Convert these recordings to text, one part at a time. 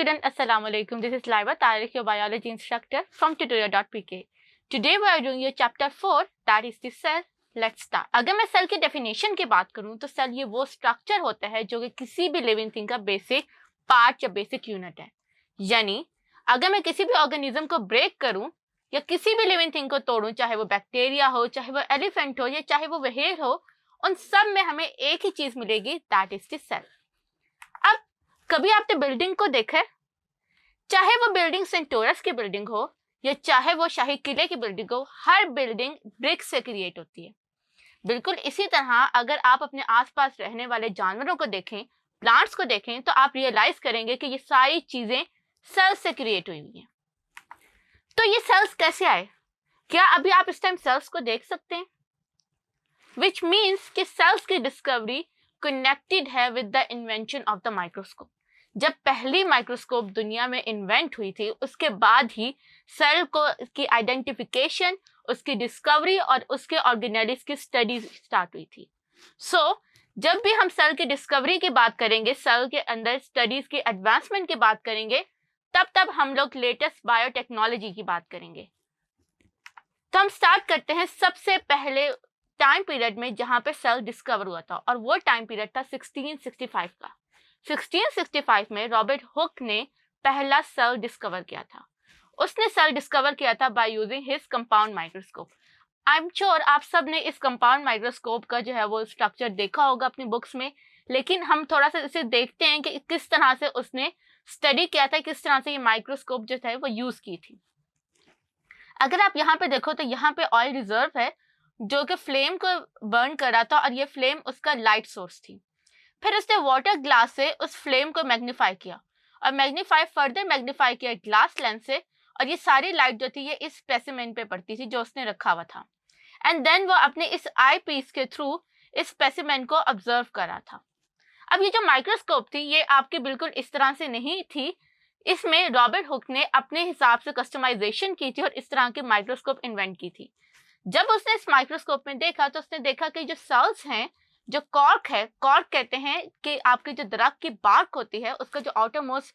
student, Assalamu alaikum. This is Laiba Tariq, your biology instructor from tutorial.pk. Today we are doing your chapter 4, that is the cell. Let's start. अगर मैं cell की definition की बात करूं तो cell ये वो स्ट्रक्चर होता है जो कि किसी भी लिविंग थिंग का बेसिक पार्ट या बेसिक यूनिट है। यानी अगर मैं किसी भी ऑर्गेनिज्म को ब्रेक करूं या किसी भी लिविंग थिंग को तोड़ूं, चाहे वो बैक्टीरिया हो, चाहे वो एलिफेंट हो या चाहे वो व्हेल हो, उन सब में हमें एक ही चीज मिलेगी, दैट इज द सेल। अब कभी आपने बिल्डिंग को देखा है, चाहे वो बिल्डिंग सेंटोरस की बिल्डिंग हो या चाहे वो शाही किले की बिल्डिंग हो, हर बिल्डिंग ब्रिक से क्रिएट होती है। बिल्कुल इसी तरह अगर आप अपने आसपास रहने वाले जानवरों को देखें, प्लांट्स को देखें, तो आप रियलाइज करेंगे कि ये सारी चीजें सेल्स से क्रिएट हुई हुई हैं। तो ये सेल्स कैसे आए? क्या अभी आप इस टाइम सेल्स को देख सकते हैं? विच मीन्स कि सेल्स की डिस्कवरी कनेक्टेड है with the invention of the microscope. जब पहली माइक्रोस्कोप दुनिया में इन्वेंट हुई थी, उसके बाद ही सेल को की आइडेंटिफिकेशन, उसकी डिस्कवरी और उसके ऑर्गेनेल्स की स्टडी स्टार्ट हुई थी। सो जब भी हम सेल की डिस्कवरी की बात करेंगे, सेल के अंदर स्टडीज की एडवांसमेंट की बात करेंगे, तब हम लोग लेटेस्ट बायोटेक्नोलॉजी की बात करेंगे। तो हम स्टार्ट करते हैं सबसे पहले टाइम पीरियड में जहां पे सेल डिस्कवर हुआ था, और वो टाइम पीरियड था 1665 का। 1665 में रॉबर्ट हुक ने पहला सेल डिस्कवर किया था। उसने सेल डिस्कवर किया था by using his compound microscope. I am sure आप सब ने इस कंपाउंड माइक्रोस्कोप का जो है वो स्ट्रक्चर देखा होगा अपनी बुक्स में, लेकिन हम थोड़ा सा इसे देखते हैं कि किस तरह से उसने स्टडी किया था, किस तरह से ये माइक्रोस्कोप जो था वो यूज की थी। अगर आप यहाँ पे देखो तो यहाँ पे ऑयल रिजर्व है जो कि फ्लेम को बर्न कर रहा था, और ये फ्लेम उसका लाइट सोर्स थी। फिर उसने वाटर ग्लास से उस फ्लेम को मैग्नीफाई किया और फर्दर मैग्नीफाई किया ग्लास लेंस से, और ये सारी लाइट जो थी ये इस स्पेसिमेन पे पड़ती थी जो उसने रखा हुआ था। एंड देन वो अपने इस आई पीस के थ्रू इस स्पेसिमेन को ऑब्जर्व कर रहा था। अब ये जो माइक्रोस्कोप थी ये आपकी बिल्कुल इस तरह से नहीं थी, इसमें रॉबर्ट हुक ने अपने हिसाब से कस्टमाइजेशन की थी और इस तरह के माइक्रोस्कोप इन्वेंट की थी। जब उसने इस माइक्रोस्कोप में देखा तो उसने देखा कि जो सेल्स हैं, जो कॉर्क है, कॉर्क कहते हैं कि आपकी जो दरख्त की बार्क होती है उसका जो आउटर मोस्ट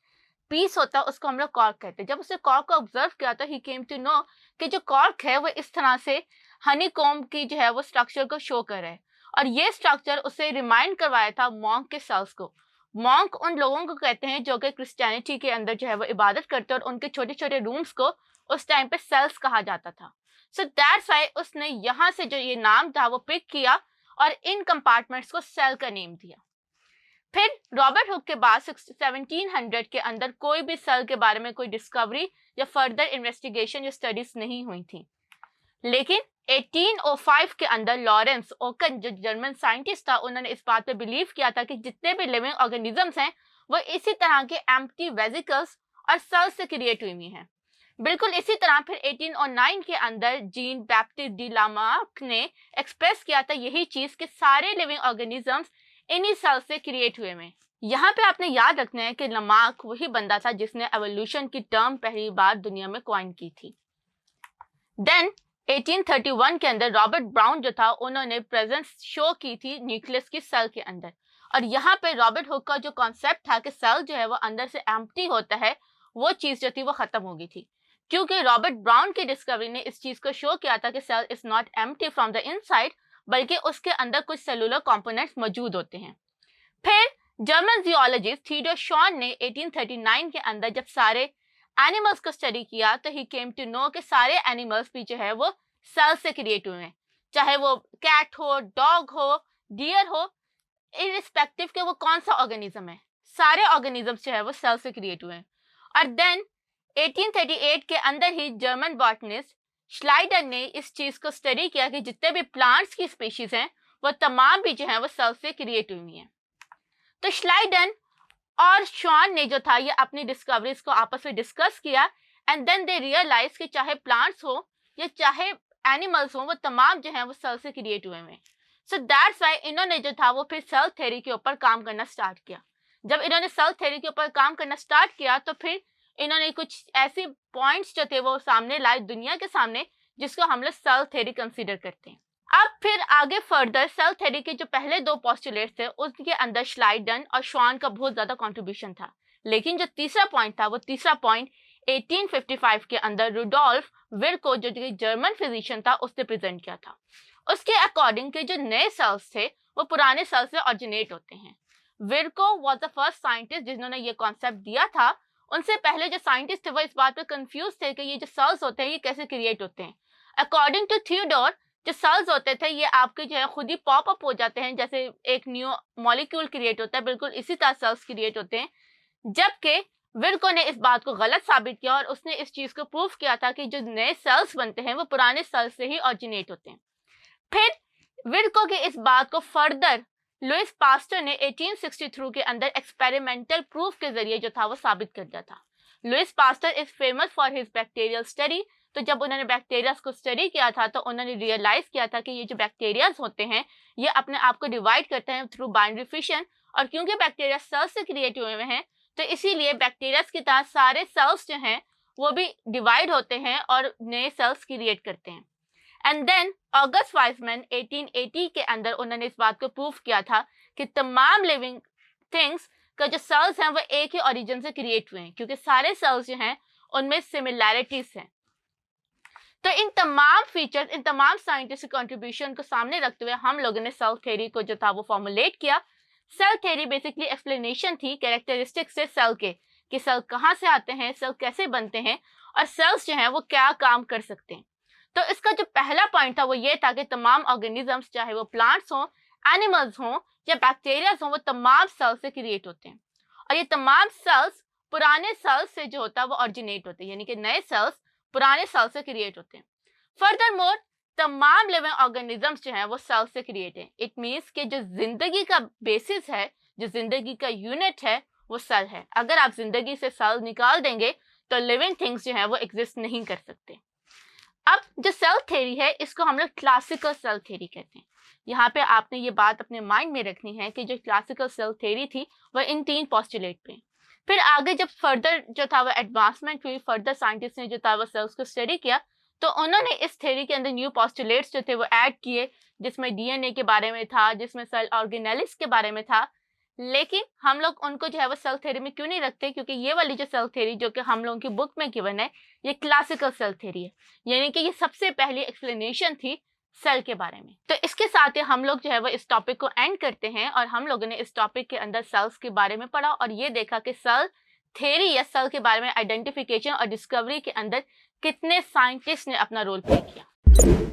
पीस होता है उसको हम लोग कॉर्क कहते हैं। जब उसने कॉर्क को ऑब्जर्व किया तो ही केम टू नो कि जो कॉर्क है वो इस तरह से हनीकॉम्ब की जो है वो स्ट्रक्चर को शो कर रहा है, और ये स्ट्रक्चर उसे रिमाइंड करवाया था मॉन्क के सेल्स को। मॉन्क उन लोगों को कहते हैं जो कि क्रिश्चियनिटी के अंदर जो है वो इबादत करते हैं, और उनके छोटे छोटे रूम्स को उस टाइम पे सेल्स कहा जाता था। सो दैट्स व्हाई उसने यहाँ से जो ये नाम था वो पिक किया और इन कंपार्टमेंट्स को सेल का नेम दिया। फिर रॉबर्ट हुक के बाद 1700 के अंदर कोई भी सेल के बारे में कोई डिस्कवरी या फर्दर इन्वेस्टिगेशन या स्टडीज नहीं हुई थी, लेकिन 1805 के अंदर लॉरेंस ओकन जो जर्मन साइंटिस्ट था, उन्होंने इस बात पे बिलीव किया था कि जितने भी लिविंग ऑर्गेनिजम्स हैं वो इसी तरह के एम्प्टी वेसिकल्स और सेल्स से क्रिएट हुई हैं। बिल्कुल इसी तरह फिर 1809 के अंदर जीन बैप्टिस्ट डी लामार्क ने एक्सप्रेस किया था यही चीज कि सारे लिविंग ऑर्गेनिजम्स इन्हीं सेल्स से क्रिएट हुए हैं। यहाँ पे आपने याद रखना है कि लामार्क वही बंदा था जिसने एवोल्यूशन की टर्म पहली बार दुनिया में कॉइन की थी। देन 1831 के अंदर रॉबर्ट ब्राउन जो था, उन्होंने प्रेजेंस शो की थी न्यूक्लियस की सेल के अंदर, और यहाँ पे रॉबर्ट हुक का जो कॉन्सेप्ट था कि सेल जो है वो अंदर से एम्प्टी होता है, वो चीज जो थी वो खत्म हो गई थी, क्योंकि रॉबर्ट ब्राउन की डिस्कवरी ने इस चीज को शो किया था कि cell is not empty from the inside, बल्कि उसके अंदर कुछ सेलुलर कंपोनेंट्स मौजूद होते हैं। फिर जर्मन जियोलॉजिस्ट थियोडोर शॉन ने 1839 के अंदर जब सारे एनिमल्स को स्टडी किया तो ही केम टू नो कि सारे एनिमल्स भी जो है वो सेल से क्रिएट हुए हैं, चाहे वो कैट हो, डॉग हो, डियर हो, इररिस्पेक्टिव के वो कौन सा ऑर्गेनिज्म है, सारे ऑर्गेनिजम्स जो है वो सेल से क्रिएट हुए हैं। और देन 1838 के अंदर ही जर्मन बॉटनिस्ट श्लाइडर ने इस चीज को स्टडी किया कि जितने भी प्लांट्स की स्पीशीज हैं वो तमाम भी जो है वो सेल से क्रिएट हुई हैं। तो श्लाइडर और शॉन ने जो था ये अपनी डिस्कवरीज को आपस में डिस्कस किया, एंड देन दे रियलाइज कि चाहे प्लांट्स हो या चाहे एनिमल्स हो, वो तमाम जो है वो सेल से क्रिएट हुए हैं। सो दैट्स व्हाई इन्होंने जो था वो फिर सेल थ्योरी के ऊपर काम करना स्टार्ट किया। जब इन्होंने सेल थ्योरी के ऊपर काम करना स्टार्ट किया तो फिर इन्होंने कुछ ऐसे पॉइंट्स जो थे वो सामने लाए दुनिया के सामने, जिसको हम लोग सेल थ्योरी कंसीडर करते हैं। अब फिर आगे फर्दर सेल थ्योरी के जो पहले दो पोस्टुलेट्स थे उसके अंदर श्लाइडन और शॉन का बहुत ज्यादा कंट्रीब्यूशन था। लेकिन जो तीसरा पॉइंट था वो तीसरा पॉइंट 1855 के अंदर रुडोल्फ विर्को जो कि जर्मन फिजिशियन था उसने प्रेजेंट किया था। उसके अकॉर्डिंग के जो नए सेल्स थे वो पुराने सेल्स से ऑरिजिनेट होते हैं। विर्को वाज द फर्स्ट साइंटिस्ट जिन्होंने ये कॉन्सेप्ट दिया था। उनसे पहले जो साइंटिस्ट थे वो इस बात पे कंफ्यूज थे कि ये जो सेल्स होते हैं ये कैसे क्रिएट होते हैं। अकॉर्डिंग टू थियोडोर जो सेल्स होते थे ये आपके जो है खुद ही पॉप अप हो जाते हैं, जैसे एक न्यू मॉलिक्यूल क्रिएट होता है, बिल्कुल इसी तरह सेल्स क्रिएट होते हैं। जबकि विर्को ने इस बात को गलत साबित किया और उसने इस चीज को प्रूव किया था कि जो नए सेल्स बनते हैं वो पुराने सेल्स से ही ऑरिजिनेट होते हैं। फिर विर्को के इस बात को फर्दर लुइस पास्टर ने 1863 के अंदर एक्सपेरिमेंटल प्रूफ के जरिए जो था वो साबित कर दिया था। Louis Pasteur is famous for his bacterial study. तो जब उन्होंने बैक्टीरिया को स्टडी किया था तो उन्होंने रियलाइज किया था कि ये जो बैक्टीरियाज होते हैं ये अपने आप को डिवाइड करते हैं थ्रू बाइनरी फिशन, और क्योंकि बैक्टीरिया सेल्स से क्रिएट हुए हैं तो इसीलिए बैक्टीरिया की तरह सारे सेल्स जो हैं वो भी डिवाइड होते हैं और नए सेल्स क्रिएट करते हैं। एंड देन ऑगस्ट वाइसमैन 1880 के अंदर उन्होंने इस बात को प्रूव किया था कि तमाम लिविंग थिंग्स का जो सेल्स हैं वो एक ही ओरिजिन से क्रिएट हुए हैं, क्योंकि सारे सेल्स जो हैं उनमें सिमिलैरिटीज हैं। तो इन तमाम फीचर्स, इन तमाम साइंटिफिक कंट्रीब्यूशन को सामने रखते हुए हम लोगों ने सेल थ्योरी को जो था वो फॉर्मुलेट किया। सेल थ्योरी बेसिकली एक्सप्लेनेशन थी कैरेक्टरिस्टिक्स से सेल के, कि सेल कहाँ से आते हैं, सेल कैसे बनते हैं और सेल्स जो हैं वो क्या काम कर सकते हैं। तो इसका जो पहला पॉइंट था वो ये था कि तमाम ऑर्गेनिजम्स, चाहे वो प्लांट्स हों, एनिमल्स हों या बैक्टीरिया हों, वो तमाम सेल्स से क्रिएट होते हैं और ये तमाम सेल्स पुराने सेल्स से जो होता है वो ऑरिजिनेट होते हैं, यानी कि नए सेल्स पुराने सेल्स से क्रिएट होते हैं। फर्दरमोर तमाम लिविंग ऑर्गेनिजम्स जो हैं वो सेल से क्रिएट हैं। इट मीन्स कि जो जिंदगी का बेसिस है, जो जिंदगी का यूनिट है वो सेल है। अगर आप जिंदगी से सेल निकाल देंगे तो लिविंग थिंग्स जो हैं वो एग्जिस्ट नहीं कर सकते। अब जो सेल थ्योरी है इसको हम लोग क्लासिकल सेल थ्योरी कहते हैं। यहाँ पे आपने ये बात अपने माइंड में रखनी है कि जो क्लासिकल सेल थ्योरी थी वह इन 3 पोस्टुलेट पे। फिर आगे जब फर्दर जो था वो एडवांसमेंट हुई, फर्दर साइंटिस्ट ने जो था वो सेल्स को स्टडी किया, तो उन्होंने इस थ्योरी के अंदर न्यू पोस्टुलेट्स जो थे वो ऐड किए, जिसमें डीएनए के बारे में था, जिसमें सेल ऑर्गेनेलिस के बारे में था। लेकिन हम लोग उनको जो है वो सेल थ्योरी में क्यों नहीं रखते, क्योंकि ये वाली जो सेल थ्योरी जो कि हम लोगों की बुक में गिवन है ये क्लासिकल सेल थ्योरी है, यानी कि ये सबसे पहली एक्सप्लेनेशन थी सेल के बारे में। तो इसके साथ ही हम लोग जो है वो इस टॉपिक को एंड करते हैं और हम लोगों ने इस टॉपिक के अंदर सेल्स के बारे में पढ़ा और ये देखा कि सेल थ्योरी या सेल के बारे में आइडेंटिफिकेशन और डिस्कवरी के अंदर कितने साइंटिस्ट ने अपना रोल प्ले किया।